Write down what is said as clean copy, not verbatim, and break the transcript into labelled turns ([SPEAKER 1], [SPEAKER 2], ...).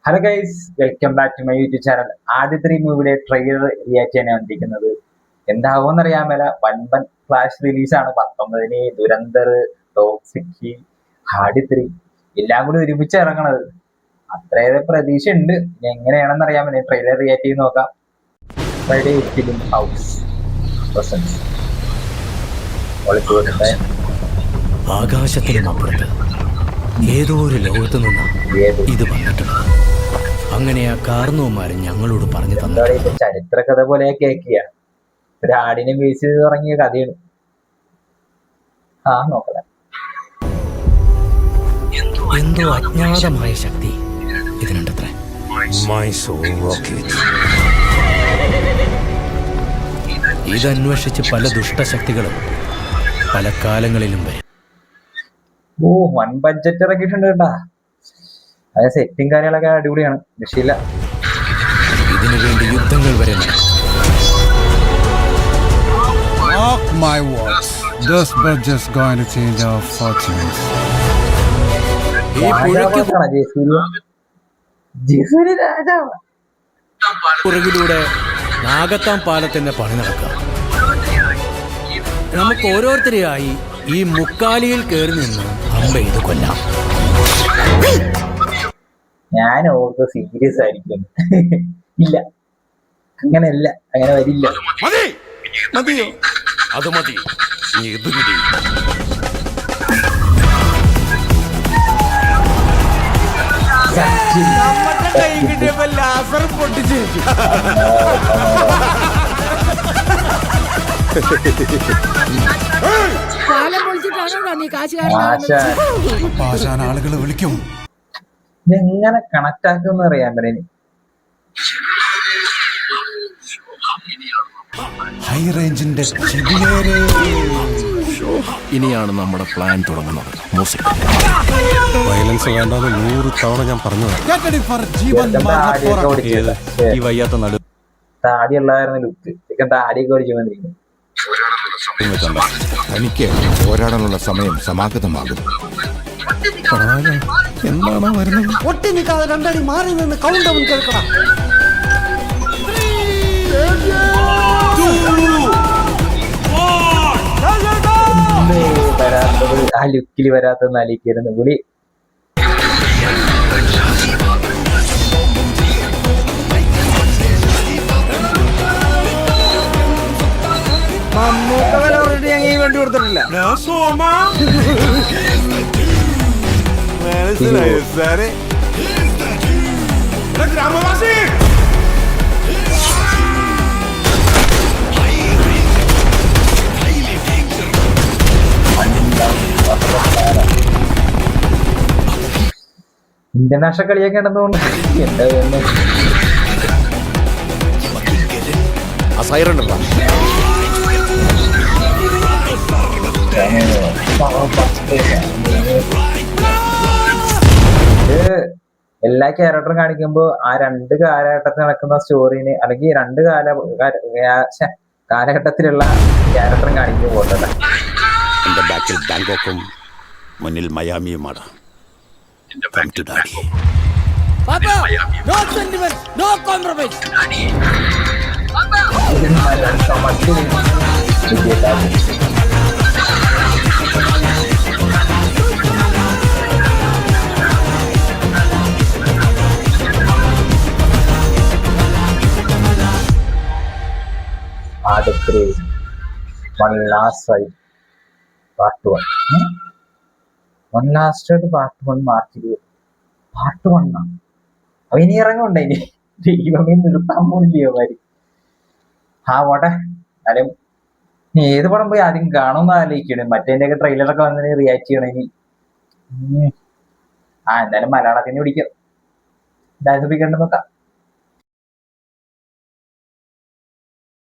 [SPEAKER 1] Hello guys, welcome back to my YouTube channel. ആദ്യത്തെ മൂവിയുടെ trailer react ചെയ്യാനാണ് വന്നിരിക്കുന്നത്. എന്താവുമെന്ന് അറിയാൻ മേല. വൻപൻ ഫ്ലാഷ് റിലീസാണ് 19-ന്. ദുരന്തർ, ടോക്സിക്, ആദ്യത്രി എല്ലാം കൂടി ഒരുമിച്ച് ഇറങ്ങണത്. അത്രയേറെ പ്രതീക്ഷ ഉണ്ട്. ഇനി എങ്ങനെയാണെന്ന് അറിയാൻ മേല. ട്രെയിലർ റിയാക്ട് ചെയ്ത് നോക്കാം. Friday film house presents.
[SPEAKER 2] ആകാശത്തിനുമപ്പുറത്ത് ഏതോ ഒരു ലോകത്ത് നിന്നാ ഇത് വന്നിട്ടുണ്ട്. അങ്ങനെ ആ കാരണവന്മാരൻ ഞങ്ങളോട് പറഞ്ഞു തന്നെ
[SPEAKER 1] ചരിത്ര കഥ പോലെ കേൾക്കുക. ഒരു ആടിനെ ബേസ് ചെയ്ത് തുടങ്ങിയ കഥയാണ്. നോക്കല
[SPEAKER 2] എന്തോ അജ്ഞാതമായ ശക്തി ഇതിനുണ്ടത്രേ. ഇതന്വേഷിച്ച് പല ദുഷ്ടശക്തികളും പല കാലങ്ങളിലും വരും.
[SPEAKER 1] വൻ ബഡ്ജറ്റ് ഇറക്കിയിട്ടുണ്ട് കേട്ടാ. അത് സെറ്റിംഗ് കാര്യങ്ങളൊക്കെ അടിപൊളിയാണ്, രക്ഷയില്ല.
[SPEAKER 2] ഇതിനു വേണ്ടി യുദ്ധങ്ങൾ വരെ പുറകിലൂടെ നാഗത്താം പാലത്തിന്റെ പണി നടക്കാം. നമുക്ക് ഓരോരുത്തരെയായി ഈ മുക്കാലിയിൽ കയറി നിന്ന് അമ്പ ഇത് കൊല്ലാം.
[SPEAKER 1] ഞാൻ ഓർത്ത് സീരിയസ് ആയിരിക്കും. ഇല്ല, അങ്ങനെയല്ല, അങ്ങനെ വരില്ല.
[SPEAKER 2] മതിയോ? അത് മതി.
[SPEAKER 3] ആളുകൾ വിളിക്കും.
[SPEAKER 1] ഇതെങ്ങനെ കണക്ട് ആക്കുമെന്ന് അറിയാൻ പറ്റും.
[SPEAKER 3] ഹൈ റേഞ്ചിന്റെ
[SPEAKER 2] ഇനിയാണ് നമ്മുടെ പ്ലാൻ തുടങ്ങുന്നത്. മ്യൂസിക്
[SPEAKER 3] വയലൻസ് വേണ്ടെന്ന് 100 തവണ ഞാൻ പറഞ്ഞു.
[SPEAKER 2] ഈ വയ്യാത്ത നടു
[SPEAKER 1] താടിയുള്ളായിരുന്നു ലുക്ക്. താടിയൊക്കെ ഓടിച്ചു വന്നിരിക്കുന്നു.
[SPEAKER 4] തനിക്ക് പോരാടാനുള്ള സമയം സമാഗതമാകുന്നു.
[SPEAKER 3] എന്താണോ വരുന്നത്?
[SPEAKER 5] ഒട്ടി നിൽക്കാതെ രണ്ടടി മാറി നിന്ന് കൗണ്ട് ഡൗൺ കേൾക്കണം.
[SPEAKER 1] വരാത്തത് ആ ലുക്കിൽ വരാത്തത് അലിക്കായിരുന്നു പുലി.
[SPEAKER 5] വേണ്ടി കൊടുത്തിട്ടില്ല.
[SPEAKER 1] ഇന്റർനാഷണൽ കളിയൊക്കെ ഉണ്ടെന്നുകൊണ്ട് എന്താ എല്ലാ ക്യാരക്ടറും കാണിക്കുമ്പോ ആ 2 കാലഘട്ടത്തിൽ നടക്കുന്ന സ്റ്റോറിന് അല്ലെങ്കിൽ 2 കാലഘട്ടത്തിലുള്ള ക്യാരക്ടറും കാണിക്കുമ്പോൾ പോട്ടെ.
[SPEAKER 4] എന്റെ ബാക്കിൽ ബാങ്കോക്കും മുന്നിൽ മയാമിയുമാണ്.
[SPEAKER 1] One last ride part 1. One last ride part 1 March 20. Part 1 ആണ്. അവ ഇനി ഇറങ്ങുണ്ടോ? ഇനി ദൈവമേ, നിർത്താൻ പോണില്ലയോ കാര്യം. പോട്ടെ. എന്നാലും ഏത് പടം പോയി ആദ്യം കാണുമെന്ന് ആലോചിക്കണം. മറ്റേതിൻ്റെയൊക്കെ ട്രെയിലറൊക്കെ വന്നതിന് റിയാക്ട് ചെയ്യണമെങ്കിൽ. എന്തായാലും മലയാളത്തിന് പിടിക്കാം. ഡാൻസ് പിടിക്കണ്ടെന്ന് നോക്കാം.